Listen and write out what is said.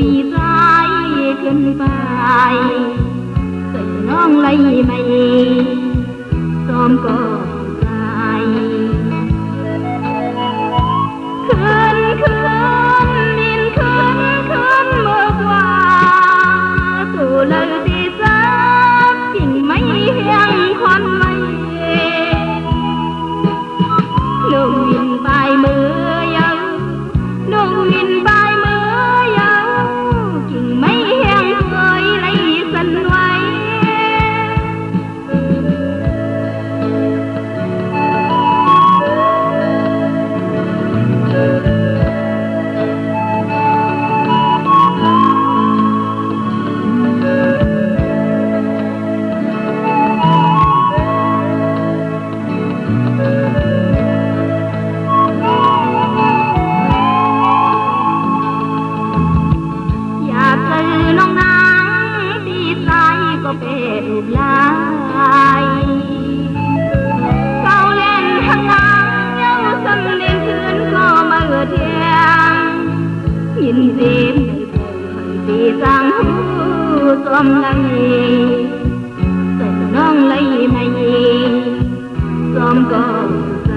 ปีซ้ายขึ้นไปใส่น้องไล่ไม่ซ้อมก็ใจคืนมินคืนเมื่อกว่าสู่เลยที่ซับกิ่งไม่เฮียงคอนไม่นุ่งมินปลายมือยาวนุ่งมินปลายมือยาวกิ่งไม่เฮียงเคยไล่สันไว้น้องนางตีสายก็เป็นรูปลายเก้าเล่นห่างเย้าสำเนียงคืนก็มาเทียงยินดีไม่พอตีสังหูสวมไงแต่น้องเลยไม่สวมก็ใจ